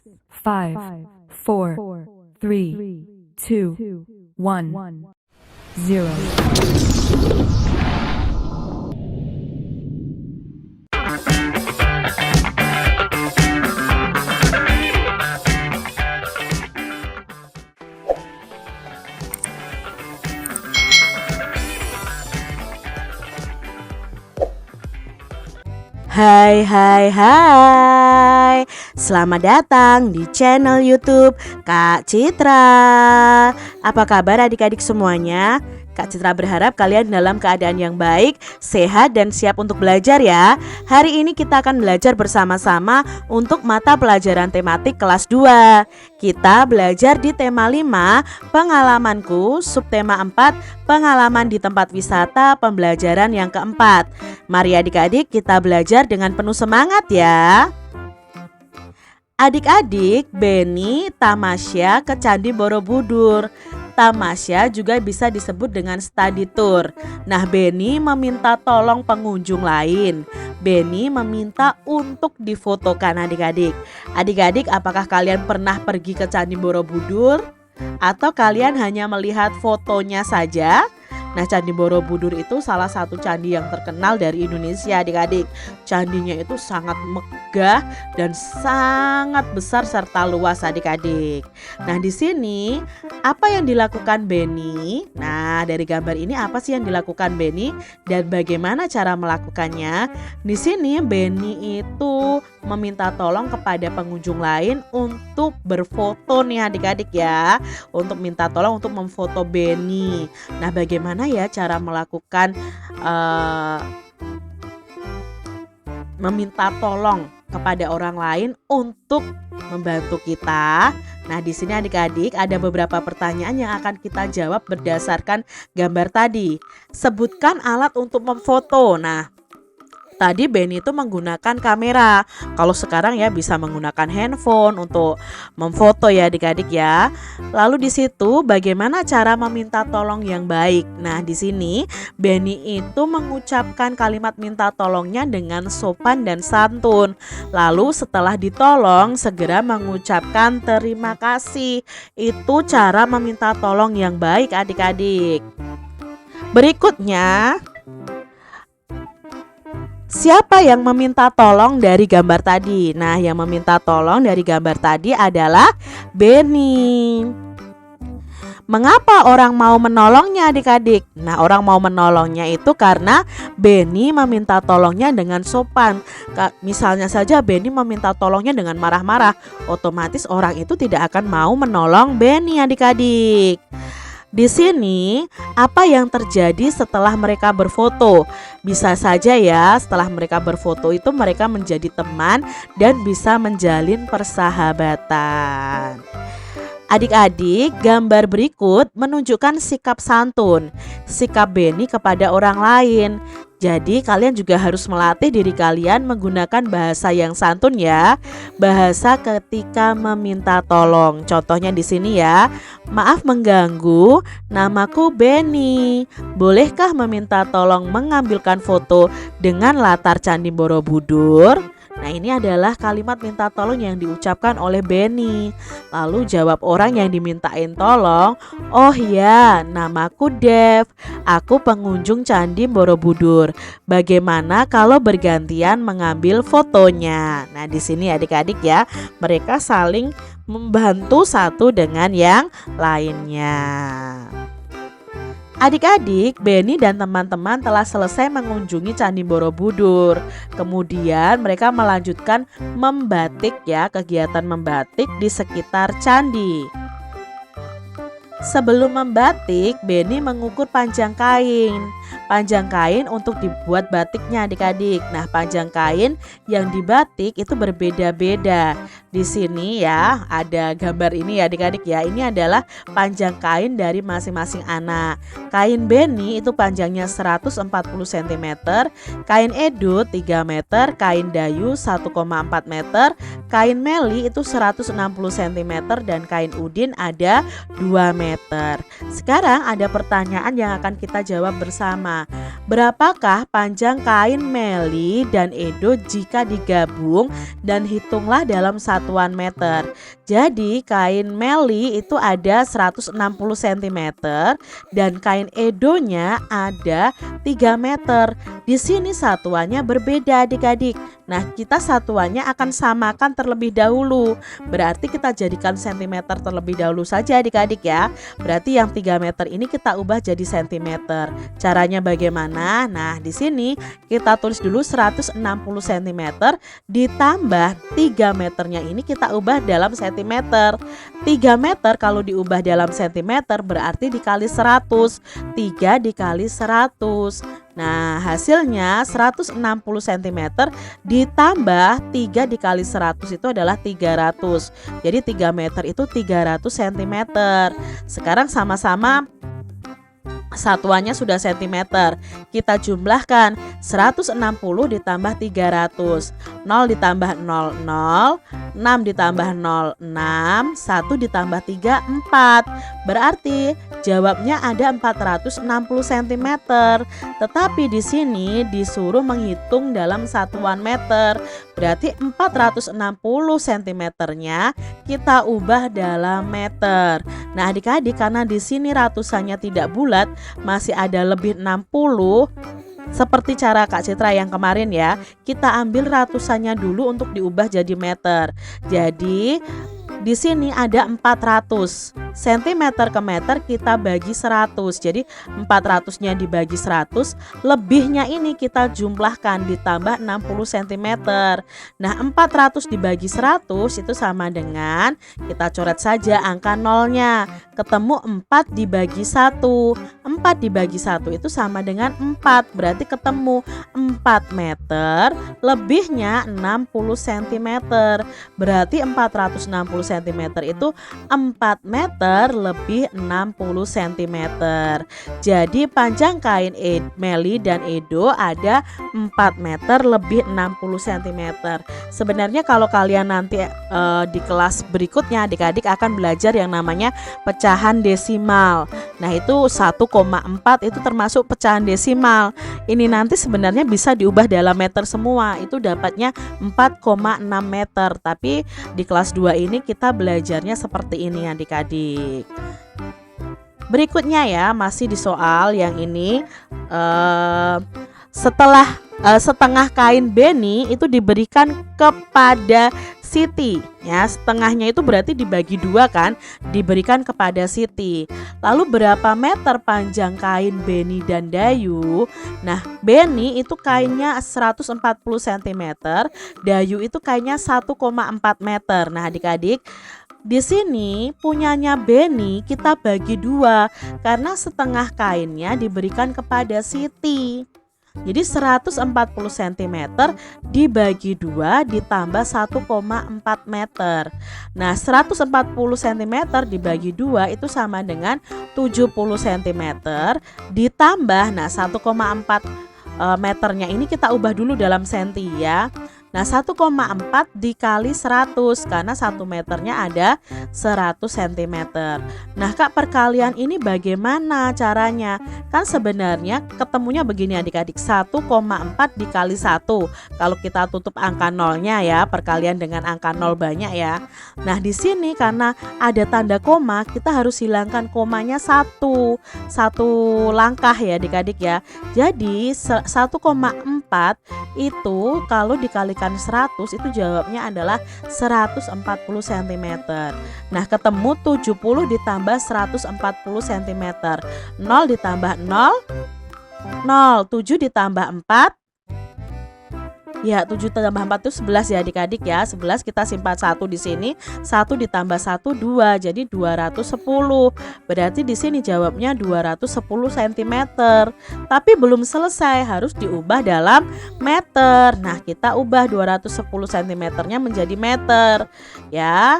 5, 4, 3, 2, 1, 0. Hai hai hai, selamat datang di channel YouTube Kak Citra. Apa kabar adik-adik semuanya? Kak Citra berharap kalian dalam keadaan yang baik, sehat dan siap untuk belajar ya. Hari ini kita akan belajar bersama-sama untuk mata pelajaran tematik kelas 2. Kita belajar di tema 5, pengalamanku, subtema 4, pengalaman di tempat wisata, pembelajaran yang keempat. Mari adik-adik kita belajar dengan penuh semangat ya. Adik-adik, Beni tamasya ke Candi Borobudur. Tamasya juga bisa disebut dengan study tour. Nah, Beni meminta tolong pengunjung lain. Beni meminta untuk difotokan adik-adik. Adik-adik, apakah kalian pernah pergi ke Candi Borobudur? Atau kalian hanya melihat fotonya saja? Nah, Candi Borobudur itu salah satu candi yang terkenal dari Indonesia adik-adik. Candinya itu sangat megah dan sangat besar serta luas adik-adik. Nah, di sini apa yang dilakukan Beni? Nah, dari gambar ini apa sih yang dilakukan Beni dan bagaimana cara melakukannya? Di sini Beni itu meminta tolong kepada pengunjung lain untuk berfoto nih adik-adik ya. Untuk minta tolong untuk memfoto Beni. Nah, bagaimana ya cara melakukan meminta tolong kepada orang lain untuk membantu kita? Nah, di sini adik-adik ada beberapa pertanyaan yang akan kita jawab berdasarkan gambar tadi. Sebutkan alat untuk memfoto. Nah, tadi Beni itu menggunakan kamera. Kalau sekarang ya bisa menggunakan handphone untuk memfoto ya adik-adik ya. Lalu di situ bagaimana cara meminta tolong yang baik? Nah, di sini Beni itu mengucapkan kalimat minta tolongnya dengan sopan dan santun. Lalu setelah ditolong segera mengucapkan terima kasih. Itu cara meminta tolong yang baik adik-adik. Berikutnya, siapa yang meminta tolong dari gambar tadi? Nah, yang meminta tolong dari gambar tadi adalah Beni. Mengapa orang mau menolongnya adik-adik? Nah, orang mau menolongnya itu karena Beni meminta tolongnya dengan sopan. Misalnya saja Beni meminta tolongnya dengan marah-marah, otomatis orang itu tidak akan mau menolong Beni adik-adik. Di sini, apa yang terjadi setelah mereka berfoto? Bisa saja ya, setelah mereka berfoto itu mereka menjadi teman dan bisa menjalin persahabatan. Adik-adik, gambar berikut menunjukkan sikap santun, sikap Beni kepada orang lain. Jadi kalian juga harus melatih diri kalian menggunakan bahasa yang santun ya. Bahasa ketika meminta tolong. Contohnya di sini ya. Maaf mengganggu, namaku Beni. Bolehkah meminta tolong mengambilkan foto dengan latar Candi Borobudur? Nah, ini adalah kalimat minta tolong yang diucapkan oleh Beni. Lalu jawab orang yang dimintain tolong, "Oh ya, namaku Dev. Aku pengunjung Candi Borobudur. Bagaimana kalau bergantian mengambil fotonya?" Nah, di sini adik-adik ya, mereka saling membantu satu dengan yang lainnya. Adik-adik, Beni dan teman-teman telah selesai mengunjungi Candi Borobudur. Kemudian mereka melanjutkan membatik ya, kegiatan membatik di sekitar candi. Sebelum membatik, Beni mengukur panjang kain. Panjang kain untuk dibuat batiknya adik-adik. Nah, panjang kain yang dibatik itu berbeda-beda. Di sini ya ada gambar ini ya adik-adik ya. Ini adalah panjang kain dari masing-masing anak. Kain Beni itu panjangnya 140 cm, kain Edo 3 meter, kain Dayu 1,4 meter, kain Meli itu 160 cm dan kain Udin ada 2 meter. Sekarang ada pertanyaan yang akan kita jawab bersama. Berapakah panjang kain Meli dan Edo jika digabung dan hitunglah dalam 1 satuan meter. Jadi kain meli itu ada 160 cm dan kain edonya ada 3 meter. Di sini satuannya berbeda adik-adik. Nah, kita satuannya akan samakan terlebih dahulu. Berarti kita jadikan sentimeter terlebih dahulu saja adik-adik ya. Berarti yang 3 meter ini kita ubah jadi sentimeter. Caranya bagaimana? Nah, di sini kita tulis dulu 160 cm ditambah 3 meternya ini kita ubah dalam sentimeter. 3 meter kalau diubah dalam sentimeter berarti dikali 100. 3 dikali 100. Nah, hasilnya 160 cm ditambah 3 dikali 100 itu adalah 300. Jadi 3 meter itu 300 cm. Sekarang sama-sama satuannya sudah sentimeter. Kita jumlahkan 160 ditambah 300. 0 ditambah 0, 0. 6 ditambah 0, 6. 1 ditambah 3, 4. Berarti jawabnya ada 460 cm. Tetapi di sini disuruh menghitung dalam satuan meter. Berarti 460 cm-nya kita ubah dalam meter. Nah, adik-adik karena di sini ratusannya tidak bulat, masih ada lebih 60. Seperti cara Kak Citra yang kemarin ya, kita ambil ratusannya dulu untuk diubah jadi meter. Jadi di sini ada 400 cm ke meter kita bagi 100. Jadi 400-nya dibagi 100, lebihnya ini kita jumlahkan ditambah 60 cm. Nah, 400 dibagi 100 itu sama dengan, kita coret saja angka nolnya. Ketemu 4 dibagi 1. 4 dibagi 1 itu sama dengan 4. Berarti ketemu 4 meter lebihnya 60 cm. Berarti 460 cm itu 4 meter lebih 60 cm. Jadi panjang kain meli dan edo ada 4 meter lebih 60 cm. Sebenarnya kalau kalian nanti di kelas berikutnya adik-adik akan belajar yang namanya pecahan desimal. Nah, itu 1,4 itu termasuk pecahan desimal. Ini nanti sebenarnya bisa diubah dalam meter semua. Itu dapatnya 4,6 meter. Tapi di kelas 2 ini kita belajarnya seperti ini adik-adik. Berikutnya ya, masih di soal yang ini, setelah setengah kain Beni itu diberikan kepada Siti ya, setengahnya itu berarti dibagi 2 kan, diberikan kepada Siti. Lalu berapa meter panjang kain Beni dan Dayu? Nah, Beni itu kainnya 140 cm, Dayu itu kainnya 1,4 meter. Nah, adik-adik, di sini punyanya Beni kita bagi 2 karena setengah kainnya diberikan kepada Siti. Jadi 140 cm dibagi 2 ditambah 1,4 meter. Nah, 140 cm dibagi 2 itu sama dengan 70 cm ditambah, nah 1,4 meternya ini kita ubah dulu dalam senti ya. Nah, 1,4 dikali 100 karena 1 meternya ada 100 cm. Nah, Kak, perkalian ini bagaimana caranya? Kan sebenarnya ketemunya begini adik-adik, 1,4 dikali 1. Kalau kita tutup angka nolnya ya, perkalian dengan angka nol banyak ya. Nah, di sini karena ada tanda koma, kita harus hilangkan komanya satu langkah ya adik-adik ya. Jadi 1,4 itu kalau dikalikan 100 itu jawabnya adalah 140 cm. Nah, ketemu 70 ditambah 140 cm. 0 ditambah 0, 0. 7 ditambah 4, ya 7 tambah 4 itu 11 ya adik-adik ya. 11 kita simpan 1 di sini. 1 ditambah 1 2, jadi 210. Berarti di sini jawabnya 210 cm. Tapi belum selesai, harus diubah dalam meter. Nah, kita ubah 210 cm-nya menjadi meter. Ya.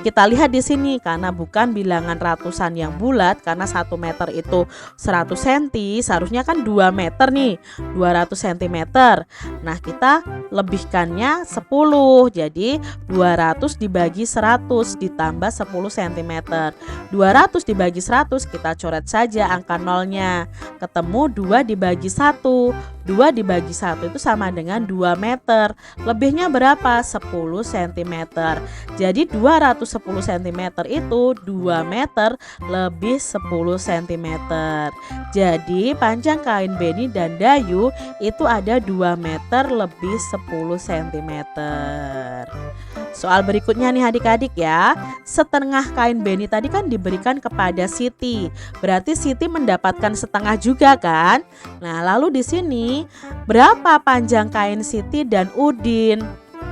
Kita lihat di sini karena bukan bilangan ratusan yang bulat, karena 1 meter itu 100 cm, seharusnya kan 2 meter nih, 200 cm. Nah, kita lebihkannya 10. Jadi 200 dibagi 100 ditambah 10 cm. 200 dibagi 100 kita coret saja angka nolnya. Ketemu 2 dibagi 1. 2 dibagi 1 itu sama dengan 2 meter. Lebihnya berapa? 10 cm. Jadi 210 cm itu 2 meter lebih 10 cm. Jadi panjang kain Beni dan Dayu itu ada 2 meter lebih 10 cm. Soal berikutnya nih adik-adik ya. Setengah kain Beni tadi kan diberikan kepada Siti. Berarti Siti mendapatkan setengah juga kan? Nah, lalu di sini berapa panjang kain Siti dan Udin?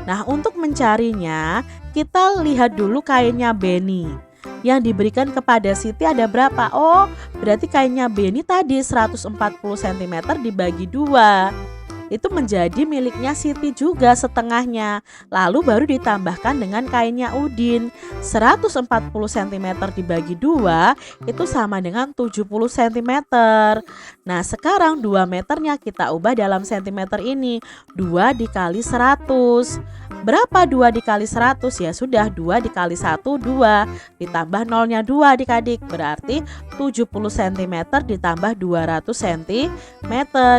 Nah, untuk mencarinya kita lihat dulu kainnya Beni. Yang diberikan kepada Siti ada berapa? Oh, berarti kainnya Beni tadi 140 cm dibagi 2. Itu menjadi miliknya Siti juga setengahnya. Lalu baru ditambahkan dengan kainnya Udin. 140 cm dibagi 2 itu sama dengan 70 cm. Nah, sekarang 2 meternya kita ubah dalam cm ini. 2 dikali 100. Berapa 2 dikali 100? Ya sudah, 2 dikali 1 2. Ditambah nolnya 2 adik-adik. Berarti 70 cm ditambah 200 cm.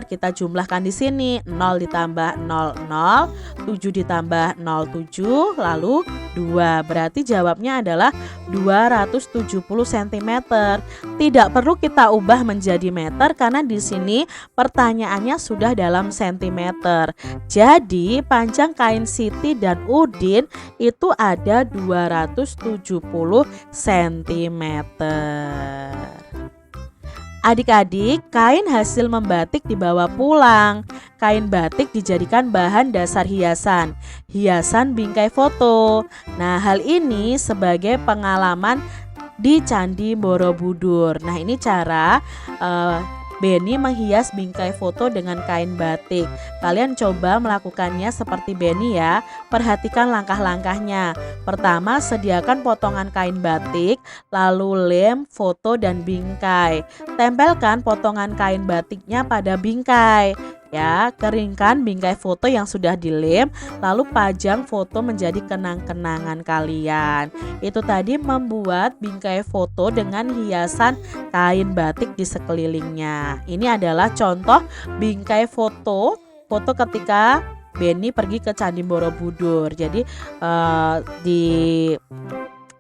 Kita jumlahkan di sini. 0 ditambah 0, 0, 7 ditambah 0, 7, lalu 2. Berarti jawabnya adalah 270 cm. Tidak perlu kita ubah menjadi meter karena di sini pertanyaannya sudah dalam cm. Jadi panjang kain Siti dan Udin itu ada 270 cm. Adik-adik, kain hasil membatik dibawa pulang. Kain batik dijadikan bahan dasar hiasan bingkai foto. Nah, hal ini sebagai pengalaman di Candi Borobudur. Nah, ini cara Beni menghias bingkai foto dengan kain batik. Kalian coba melakukannya seperti Beni ya. Perhatikan langkah-langkahnya. Pertama, sediakan potongan kain batik, lalu lem, foto, dan bingkai. Tempelkan potongan kain batiknya pada bingkai. Ya, keringkan bingkai foto yang sudah dilem, lalu pajang foto menjadi kenang-kenangan kalian. Itu tadi membuat bingkai foto dengan hiasan kain batik di sekelilingnya. Ini adalah contoh bingkai foto ketika Beni pergi ke Candi Borobudur. Jadi di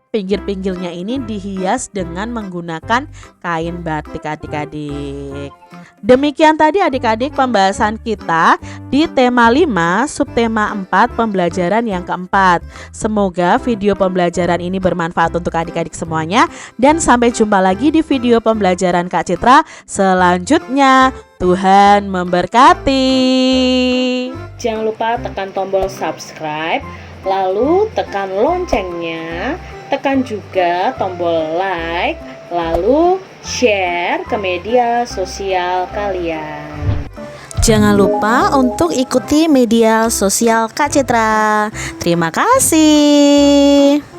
pinggir-pinggirnya ini dihias dengan menggunakan kain batik adik-adik. Demikian tadi adik-adik pembahasan kita di tema 5 subtema 4 pembelajaran yang keempat. Semoga video pembelajaran ini bermanfaat untuk adik-adik semuanya. Dan sampai jumpa lagi di video pembelajaran Kak Citra selanjutnya. Tuhan memberkati. Jangan lupa tekan tombol subscribe, lalu tekan loncengnya, tekan juga tombol like, lalu share ke media sosial kalian. Jangan lupa untuk ikuti media sosial Kak Citra. Terima kasih.